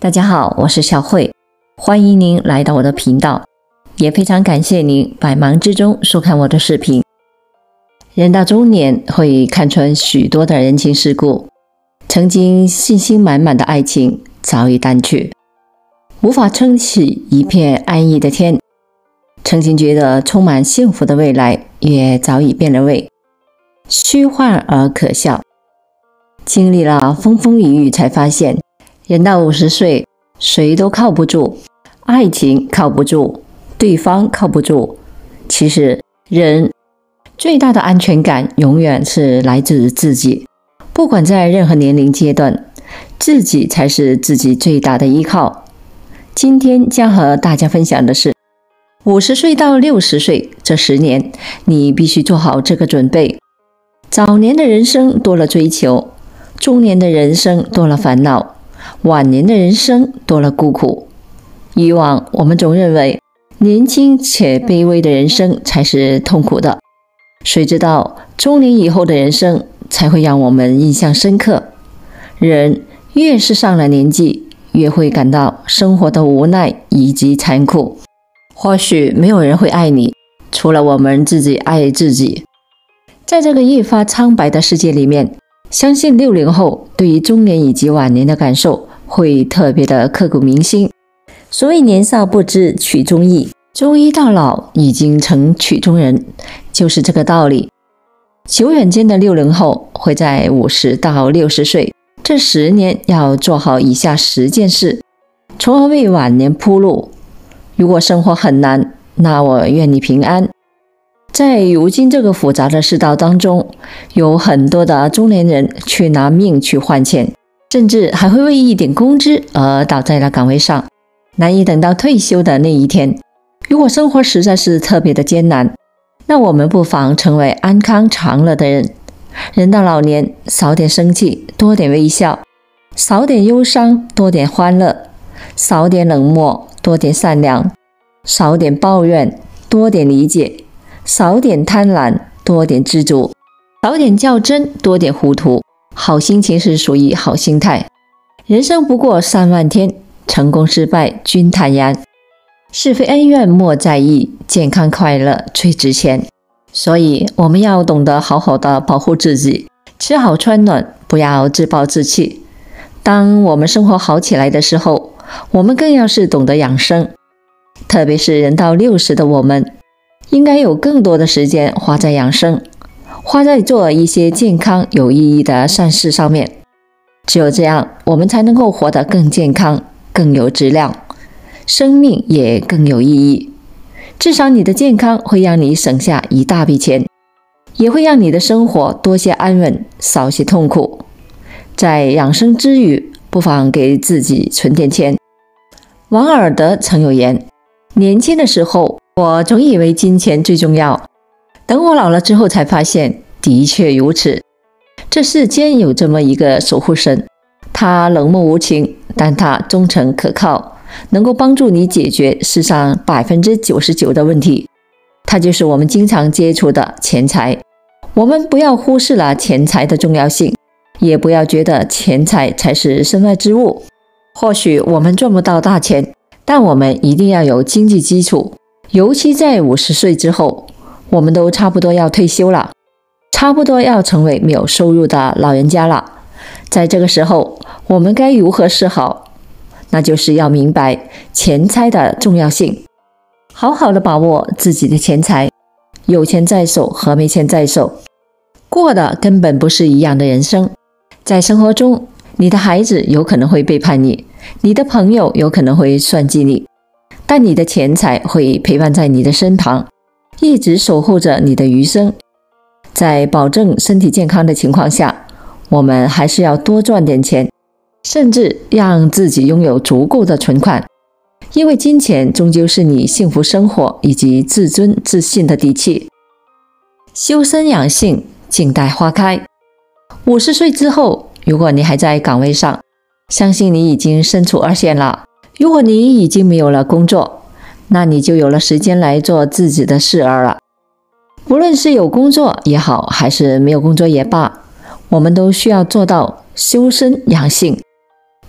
大家好，我是小慧，欢迎您来到我的频道，也非常感谢您百忙之中收看我的视频。人到中年会看穿许多的人情世故，曾经信心满满的爱情早已淡去，无法撑起一片安逸的天，曾经觉得充满幸福的未来也早已变了味，虚幻而可笑。经历了风风雨雨才发现，人到50岁，谁都靠不住，爱情靠不住，对方靠不住。其实，人最大的安全感永远是来自自己。不管在任何年龄阶段，自己才是自己最大的依靠。今天将和大家分享的是，50岁到60岁这10年，你必须做好这个准备。早年的人生多了追求，中年的人生多了烦恼，晚年的人生多了孤苦。以往我们总认为年轻且卑微的人生才是痛苦的，谁知道中年以后的人生才会让我们印象深刻。人越是上了年纪，越会感到生活的无奈以及残酷。或许没有人会爱你，除了我们自己爱自己。在这个愈发苍白的世界里面，相信60后对于中年以及晚年的感受会特别的刻骨铭心。所谓年少不知曲中意，中医到老已经成曲中人，就是这个道理。久远间的60后会在50到60岁这10年要做好以下10件事，从而为晚年铺路。如果生活很难，那我愿你平安。在如今这个复杂的世道当中，有很多的中年人去拿命去换钱，甚至还会为一点工资而倒在了岗位上，难以等到退休的那一天。如果生活实在是特别的艰难，那我们不妨成为安康长乐的人。人到老年，少点生气，多点微笑；少点忧伤，多点欢乐；少点冷漠，多点善良；少点抱怨，多点理解；少点贪婪，多点知足；少点较真，多点糊涂。好心情是属于好心态。人生不过3万天，成功失败均坦然。是非恩怨莫在意，健康快乐最值钱。所以我们要懂得好好的保护自己，吃好穿暖，不要自暴自弃。当我们生活好起来的时候，我们更要是懂得养生。特别是人到60的我们，应该有更多的时间花在养生，花在做一些健康有意义的善事上面。只有这样，我们才能够活得更健康，更有质量，生命也更有意义。至少你的健康会让你省下一大笔钱，也会让你的生活多些安稳，少些痛苦。在养生之余，不妨给自己存点钱。王尔德曾有言，年轻的时候我总以为金钱最重要，等我老了之后才发现的确如此。这世间有这么一个守护神，他冷漠无情，但他忠诚可靠，能够帮助你解决世上99%的问题。它就是我们经常接触的钱财。我们不要忽视了钱财的重要性，也不要觉得钱财才是身外之物。或许我们赚不到大钱，但我们一定要有经济基础。尤其在50岁之后，我们都差不多要退休了，差不多要成为没有收入的老人家了。在这个时候，我们该如何是好？那就是要明白钱财的重要性，好好的把握自己的钱财。有钱在手和没钱在手，过的根本不是一样的人生。在生活中，你的孩子有可能会背叛你，你的朋友有可能会算计你，但你的钱财会陪伴在你的身旁，一直守候着你的余生。在保证身体健康的情况下，我们还是要多赚点钱，甚至让自己拥有足够的存款，因为金钱终究是你幸福生活以及自尊自信的底气。修身养性，静待花开。50岁之后，如果你还在岗位上，相信你已经身处2线了。如果你已经没有了工作，那你就有了时间来做自己的事儿了。无论是有工作也好，还是没有工作也罢，我们都需要做到修身养性。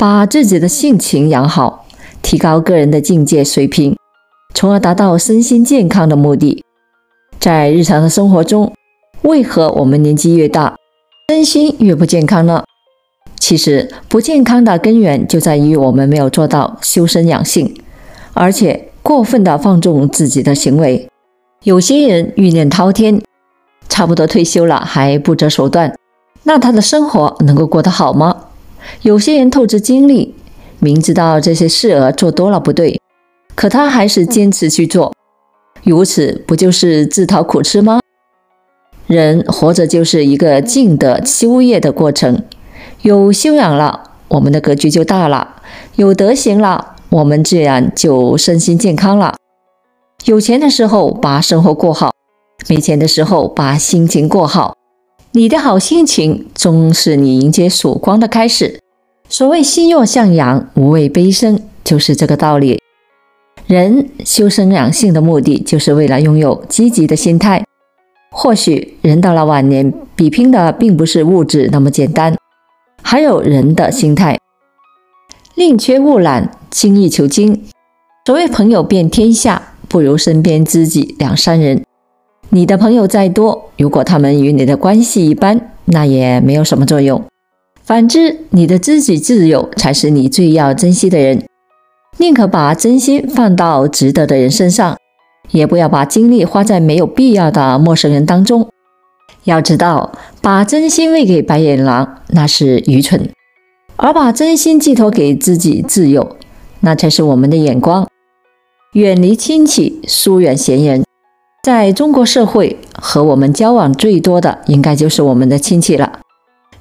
把自己的性情养好，提高个人的境界水平，从而达到身心健康的目的。在日常的生活中，为何我们年纪越大，身心越不健康呢？其实不健康的根源就在于我们没有做到修身养性，而且过分的放纵自己的行为。有些人欲念滔天，差不多退休了还不择手段，那他的生活能够过得好吗？有些人透支精力，明知道这些事儿做多了不对，可他还是坚持去做，如此不就是自讨苦吃吗？人活着就是一个静德修业的过程，有修养了，我们的格局就大了；有德行了，我们自然就身心健康了。有钱的时候把生活过好，没钱的时候把心情过好。你的好心情终是你迎接曙光的开始。所谓心若向阳，无畏悲生，就是这个道理。人修身养性的目的，就是为了拥有积极的心态。或许人到了晚年，比拼的并不是物质那么简单，还有人的心态。宁缺毋滥，精益求精。所谓朋友遍天下，不如身边知己两三人。你的朋友再多，如果他们与你的关系一般，那也没有什么作用。反之，你的知己挚友才是你最要珍惜的人。宁可把真心放到值得的人身上，也不要把精力花在没有必要的陌生人当中。要知道，把真心喂给白眼狼，那是愚蠢；而把真心寄托给知己挚友，那才是我们的眼光。远离亲戚，疏远闲人。在中国社会，和我们交往最多的应该就是我们的亲戚了。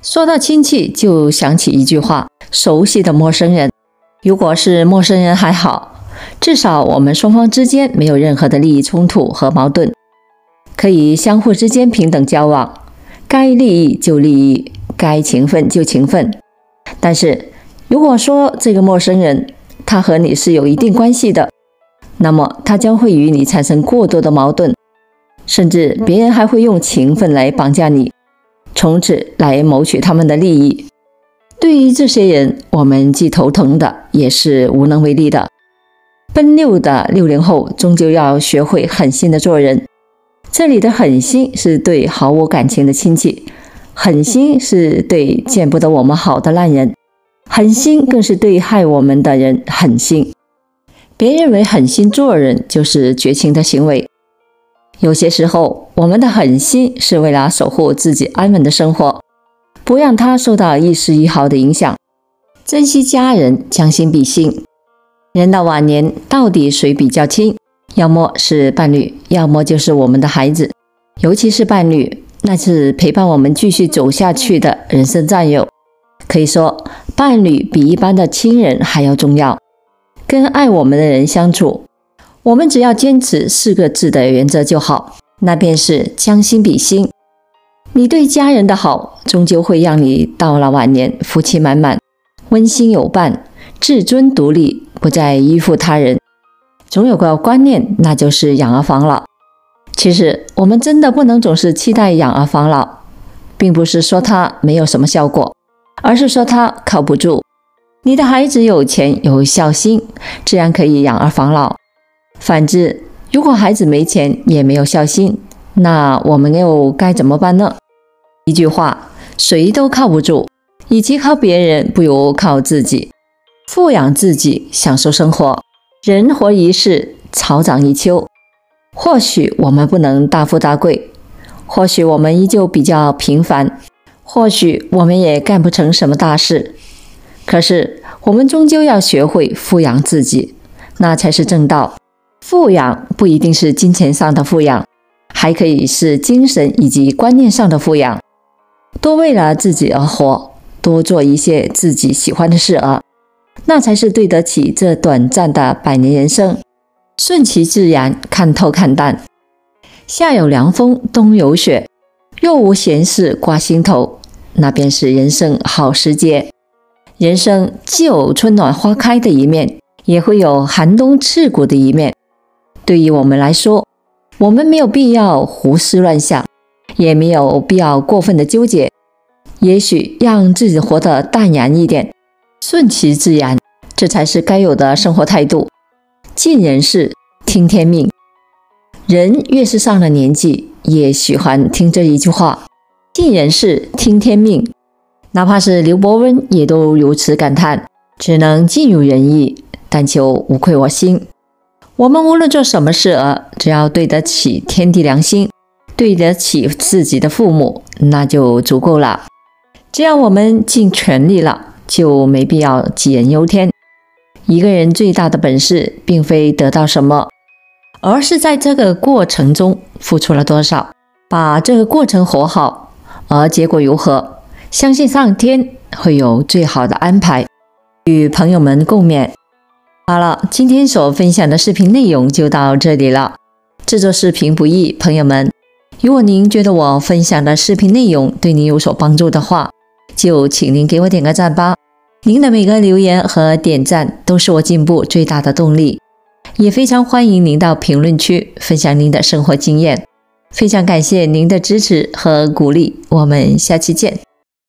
说到亲戚，就想起一句话：熟悉的陌生人。如果是陌生人还好，至少我们双方之间没有任何的利益冲突和矛盾，可以相互之间平等交往，该利益就利益，该情分就情分。但是如果说这个陌生人他和你是有一定关系的，那么他将会与你产生过多的矛盾，甚至别人还会用情分来绑架你，从此来谋取他们的利益。对于这些人，我们既头疼的，也是无能为力的。奔六的60后终究要学会狠心的做人。这里的狠心是对毫无感情的亲戚，狠心是对见不得我们好的烂人，狠心更是对害我们的人狠心。别认为狠心做人就是绝情的行为，有些时候我们的狠心是为了守护自己安稳的生活，不让它受到一丝一毫的影响。珍惜家人，将心比心。人到晚年，到底谁比较亲？要么是伴侣，要么就是我们的孩子。尤其是伴侣，那是陪伴我们继续走下去的人生战友。可以说，伴侣比一般的亲人还要重要。跟爱我们的人相处，我们只要坚持4个字的原则就好，那便是将心比心。你对家人的好，终究会让你到了晚年福气满满，温馨有伴，自尊独立，不再依附他人。总有个观念，那就是养儿防老。其实我们真的不能总是期待养儿防老，并不是说它没有什么效果，而是说它靠不住。你的孩子有钱有孝心，自然可以养儿防老。反之，如果孩子没钱也没有孝心，那我们又该怎么办呢？一句话，谁都靠不住，与其靠别人，不如靠自己。富养自己，享受生活。人活一世，草长一秋。或许我们不能大富大贵，或许我们依旧比较平凡，或许我们也干不成什么大事，可是我们终究要学会富养自己，那才是正道。富养不一定是金钱上的富养，还可以是精神以及观念上的富养。多为了自己而活，多做一些自己喜欢的事儿，那才是对得起这短暂的100年人生。顺其自然，看透看淡。夏有凉风，冬有雪，若无闲事挂心头，那便是人生好时节。人生既有春暖花开的一面，也会有寒冬刺骨的一面。对于我们来说，我们没有必要胡思乱想，也没有必要过分的纠结，也许让自己活得淡然一点，顺其自然，这才是该有的生活态度。尽人事，听天命。人越是上了年纪，也喜欢听这一句话：尽人事，听天命。哪怕是刘伯温也都如此感叹，只能尽如人意，但求无愧我心。我们无论做什么事只要对得起天地良心，对得起自己的父母，那就足够了。只要我们尽全力了，就没必要杞人忧天。一个人最大的本事，并非得到什么，而是在这个过程中付出了多少，把这个过程活好，而结果如何，相信上天会有最好的安排。与朋友们共勉。好了，今天所分享的视频内容就到这里了。制作视频不易，朋友们，如果您觉得我分享的视频内容对您有所帮助的话，就请您给我点个赞吧。您的每个留言和点赞都是我进步最大的动力，也非常欢迎您到评论区分享您的生活经验。非常感谢您的支持和鼓励，我们下期见。